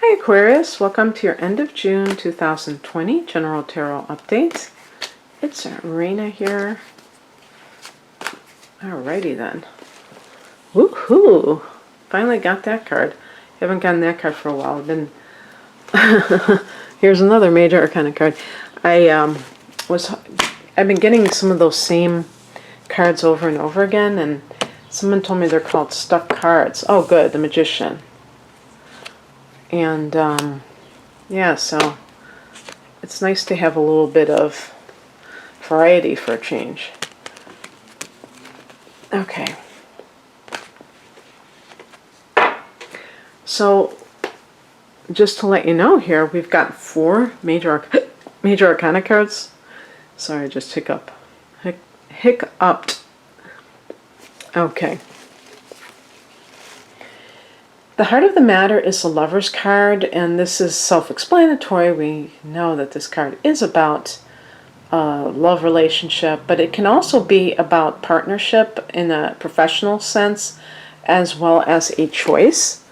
Hi Aquarius, welcome to your end of June 2020 General Tarot Update. It's Raina here. Alrighty then. Woohoo! Finally got that card. Haven't gotten that card for a while. Here's another major arcana card. I've been getting some of those same cards over and over again, and someone told me they're called stuck cards. Oh good, the Magician. And yeah, so it's nice to have a little bit of variety for a change. Okay. So just to let you know here, we've got 4 major arcana cards. Sorry, I just hiccuped. Okay. The heart of the matter is the Lover's card, and this is self-explanatory. We know that this card is about a love relationship, but it can also be about partnership in a professional sense, as well as a choice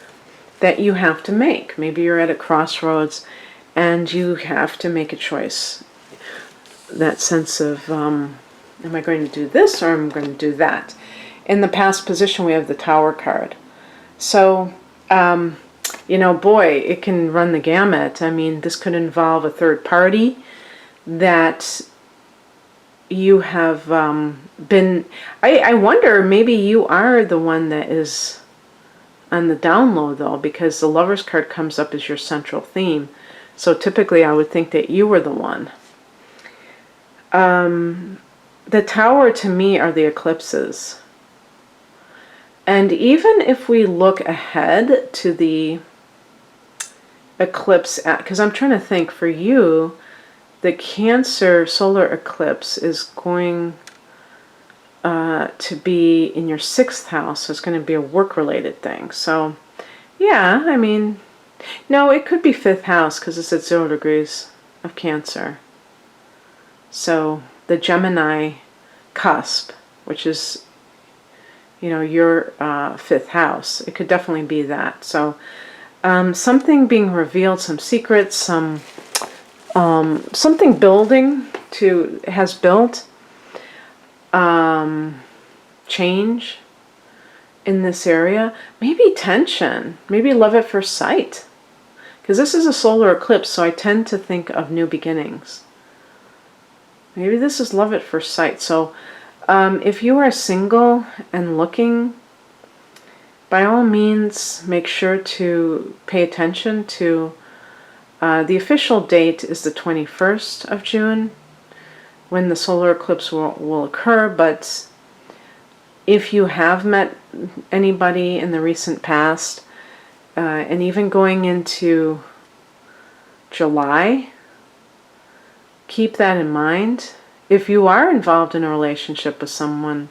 that you have to make. Maybe you're at a crossroads and you have to make a choice. That sense of, am I going to do this or am I going to do that? In the past position, we have the Tower card. So, you know, boy, it can run the gamut. I mean, this could involve a third party that you have been... I wonder, maybe you are the one that is on the down low, though, because the Lover's card comes up as your central theme. So typically, I would think that you were the one. The Tower, to me, are the eclipses. And even if we look ahead to the eclipse, because I'm trying to think, for you, the Cancer solar eclipse is going to be in your 6th house. So it's going to be a work-related thing. So, yeah, I mean, no, it could be 5th house because it's at 0 degrees of Cancer. So the Gemini cusp, which is, you know, your 5th house. It could definitely be that. So something being revealed, some secrets, something building has built, change in this area. Maybe tension, maybe love at first sight. Because this is a solar eclipse, so I tend to think of new beginnings. Maybe this is love at first sight. So if you are single and looking, by all means, make sure to pay attention to the official date is the 21st of June when the solar eclipse will occur. But if you have met anybody in the recent past, and even going into July, keep that in mind. If you are involved in a relationship with someone,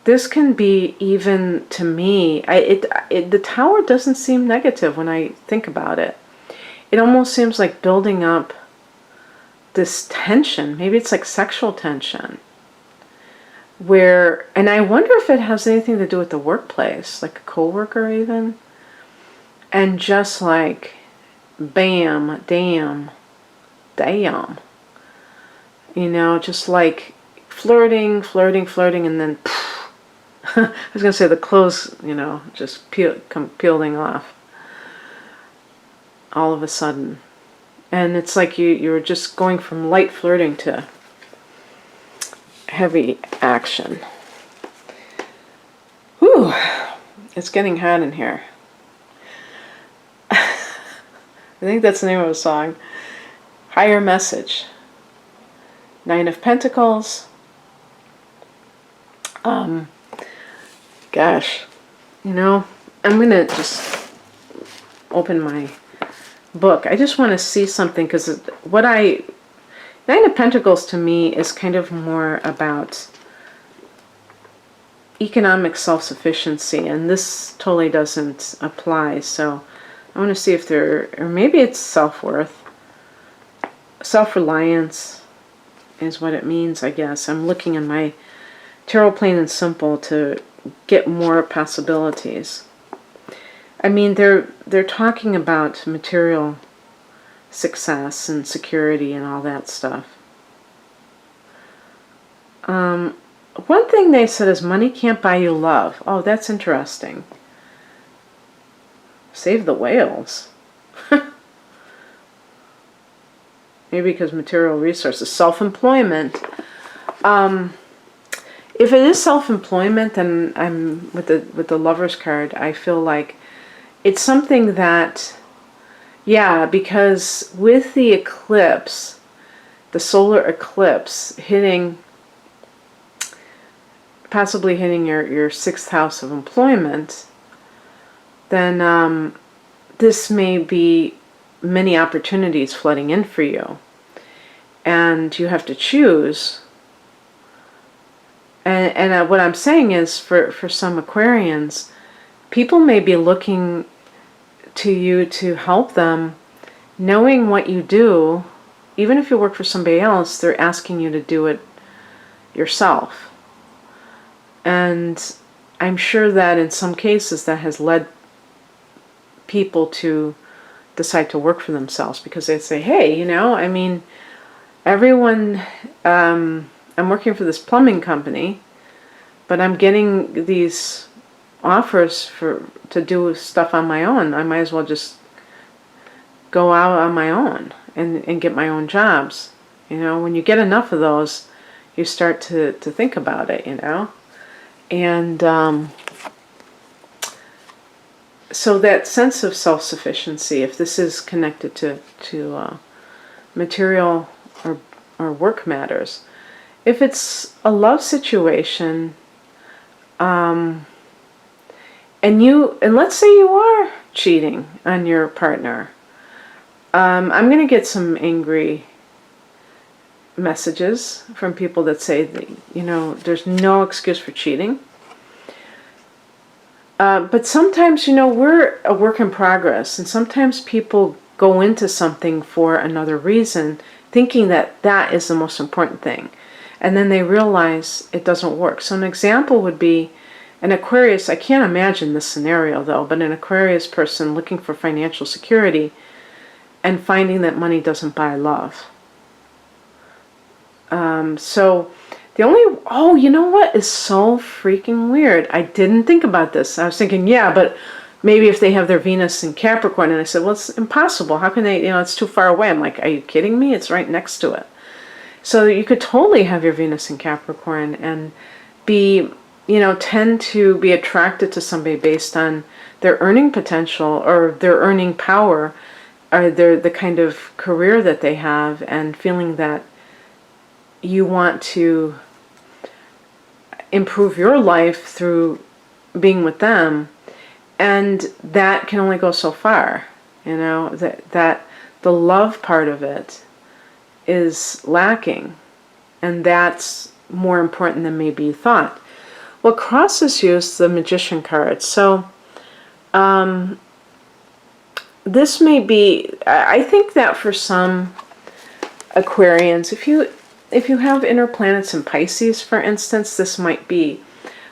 this can be, even to me, the Tower doesn't seem negative when I think about it. It almost seems like building up this tension. Maybe it's like sexual tension. And I wonder if it has anything to do with the workplace, like a coworker even. And just like, bam, damn. You know, just like flirting, and then I was going to say the clothes, you know, just come peeling off all of a sudden. And it's like you're just going from light flirting to heavy action. Whew, it's getting hot in here. I think that's the name of a song. Higher message. 9 of Pentacles. Gosh, you know, I'm going to just open my book. I just want to see something, because 9 of Pentacles to me is kind of more about economic self-sufficiency, and this totally doesn't apply. So I want to see if or maybe it's self-worth. Self-reliance is what it means, I guess. I'm looking in my tarot plain and simple to get more possibilities. I mean, they're talking about material success and security and all that stuff. One thing they said is money can't buy you love. Oh, that's interesting. Save the whales. Maybe because material resources. Self-employment. If it is self-employment, then I'm with the Lover's card. I feel like it's something that, yeah, because with the eclipse, the solar eclipse possibly hitting your 6th house of employment, then this may be many opportunities flooding in for you. And you have to choose. And what I'm saying is, for some Aquarians, people may be looking to you to help them, knowing what you do. Even if you work for somebody else, they're asking you to do it yourself. And I'm sure that in some cases that has led people to decide to work for themselves, because they say, hey, I mean, everyone, I'm working for this plumbing company, but I'm getting these offers to do stuff on my own. I might as well just go out on my own and get my own jobs. When you get enough of those, you start to think about it, And so that sense of self-sufficiency, if this is connected to material or work matters, if it's a love situation, and let's say you are cheating on your partner, I'm going to get some angry messages from people that say that, there's no excuse for cheating. But sometimes, we're a work in progress, and sometimes people go into something for another reason, thinking that that is the most important thing. And then they realize it doesn't work. So an example would be an Aquarius. I can't imagine this scenario though, but an Aquarius person looking for financial security and finding that money doesn't buy love. So the only, you know what is so freaking weird? I didn't think about this. I was thinking, yeah, but maybe if they have their Venus in Capricorn, and I said, well, it's impossible. How can they, it's too far away. I'm like, are you kidding me? It's right next to it. So you could totally have your Venus in Capricorn and be, tend to be attracted to somebody based on their earning potential or their earning power, or the kind of career that they have, and feeling that you want to improve your life through being with them. And that can only go so far, that the love part of it is lacking, and that's more important than maybe you thought. Well, crosses you is the Magician card. So this may be, I think that for some Aquarians, if you have inner planets in Pisces, for instance, this might be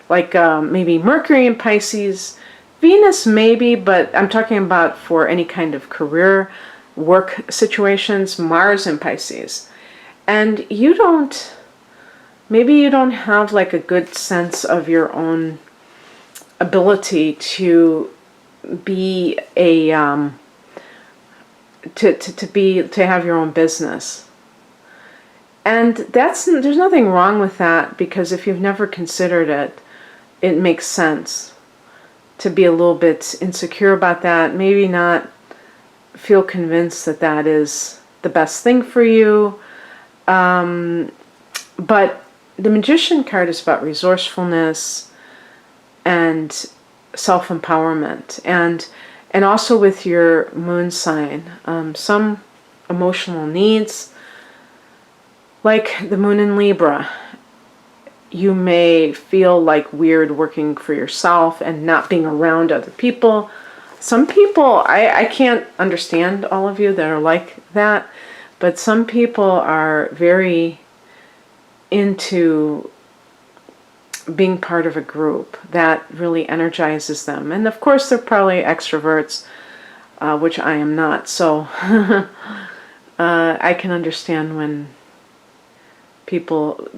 like maybe Mercury in Pisces, Venus maybe, but I'm talking about for any kind of career, work situations, Mars in Pisces. And maybe you don't have like a good sense of your own ability to be to have your own business. And there's nothing wrong with that, because if you've never considered it, it makes sense to be a little bit insecure about that, maybe not feel convinced that that is the best thing for you. But the Magician card is about resourcefulness and self-empowerment, and also with your moon sign, some emotional needs, like the moon in Libra. You may feel like weird working for yourself and not being around other people. Some people, I can't understand all of you that are like that, but some people are very into being part of a group that really energizes them. And of course, they're probably extroverts, which I am not. So I can understand when people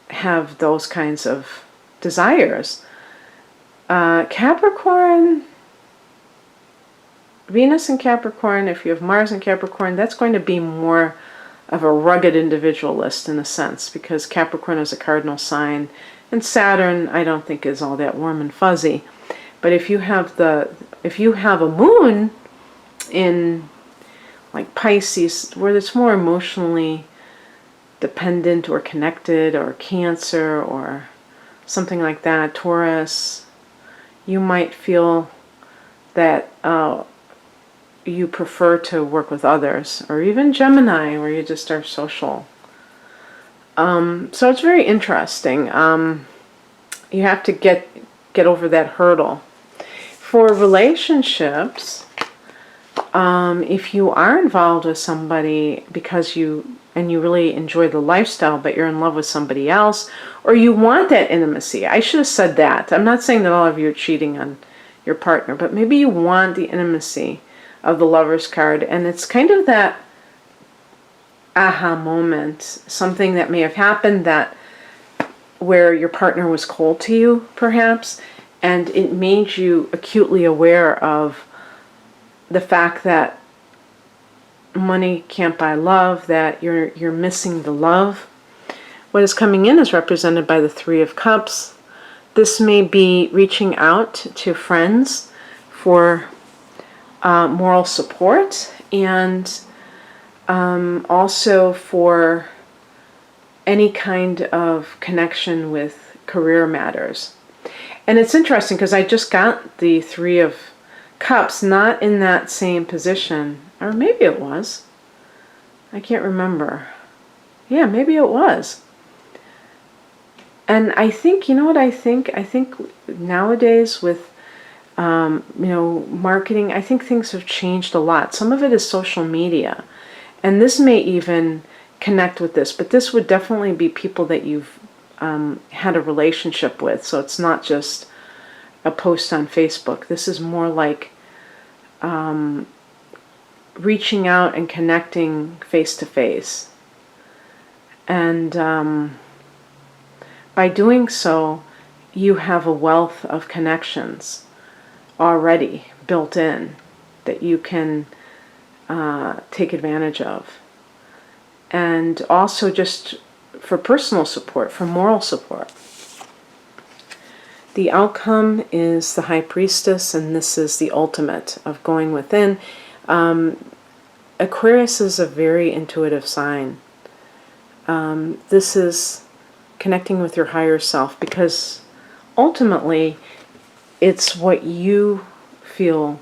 have those kinds of desires. Capricorn, Venus in Capricorn, if you have Mars in Capricorn, that's going to be more of a rugged individualist in a sense, because Capricorn is a cardinal sign, and Saturn I don't think is all that warm and fuzzy. But if you have a moon in like Pisces, where it's more emotionally dependent or connected, or Cancer or something like that, Taurus, you might feel that you prefer to work with others, or even Gemini, where you just are social. So it's very interesting. You have to get over that hurdle. For relationships, if you are involved with somebody because you really enjoy the lifestyle, but you're in love with somebody else, or you want that intimacy. I should have said that. I'm not saying that all of you are cheating on your partner, but maybe you want the intimacy of the Lover's card, and it's kind of that aha moment, something that may have happened that where your partner was cold to you, perhaps, and it made you acutely aware of the fact that money can't buy love, that you're missing the love. What is coming in is represented by the Three of Cups. This may be reaching out to friends for moral support, and also for any kind of connection with career matters. And it's interesting because I just got the Three of Cups, not in that same position, or maybe it was. I can't remember. Yeah, maybe it was. And I think, you know what I think? I think nowadays with marketing, I think things have changed a lot. Some of it is social media. And this may even connect with this, but this would definitely be people that you've had a relationship with. So it's not just a post on Facebook. This is more like reaching out and connecting face to face. And by doing so, you have a wealth of connections already built in that you can take advantage of. And also just for personal support, for moral support. The outcome is the High Priestess, and this is the ultimate of going within. Aquarius is a very intuitive sign. This is connecting with your higher self, because ultimately it's what you feel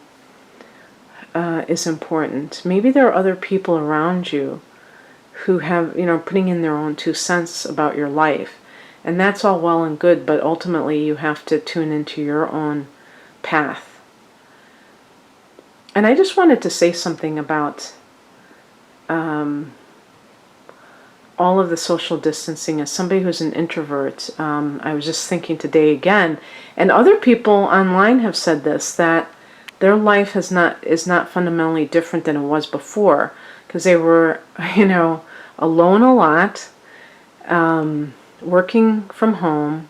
is important. Maybe there are other people around you who have, putting in their own 2 cents about your life. And that's all well and good, but ultimately you have to tune into your own path. And I just wanted to say something about all of the social distancing. As somebody who's an introvert, I was just thinking today again, and other people online have said this, that their life is not fundamentally different than it was before, because they were, alone a lot, working from home,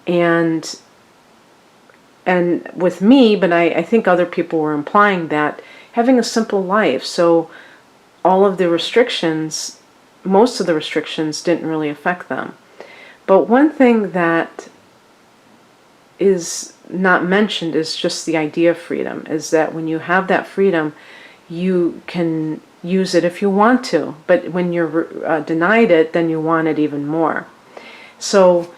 and with me, but I think other people were implying that having a simple life. So all of the restrictions, most of the restrictions didn't really affect them. But one thing that is not mentioned is just the idea of freedom, is that when you have that freedom, you can use it if you want to, but when you're denied it, then you want it even more. So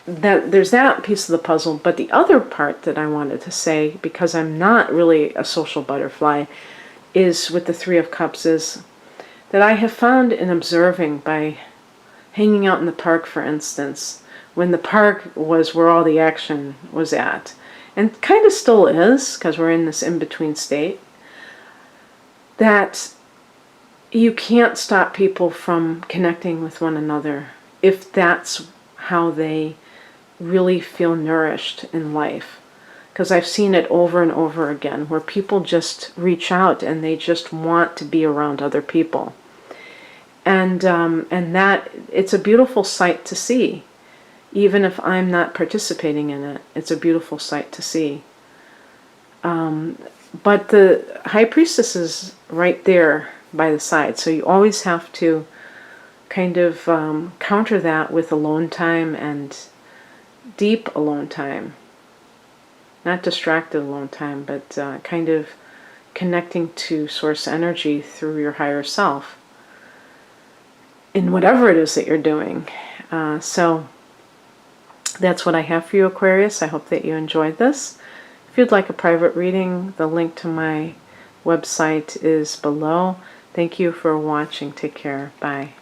that there's that piece of the puzzle. But the other part that I wanted to say, because I'm not really a social butterfly, is with the Three of Cups, is that I have found in observing by hanging out in the park, for instance, when the park was where all the action was at, and kind of still is, because we're in this in-between state, that you can't stop people from connecting with one another if that's how they really feel nourished in life. Because I've seen it over and over again, where people just reach out and they just want to be around other people. And that, it's a beautiful sight to see. Even if I'm not participating in it, it's a beautiful sight to see. But the High Priestess is right there by the side, so you always have to kind of counter that with alone time and deep alone time. Not distracted alone time, but kind of connecting to source energy through your higher self in whatever it is that you're doing. So that's what I have for you, Aquarius. I hope that you enjoyed this. If you'd like a private reading, the link to my website is below. Thank you for watching. Take care. Bye.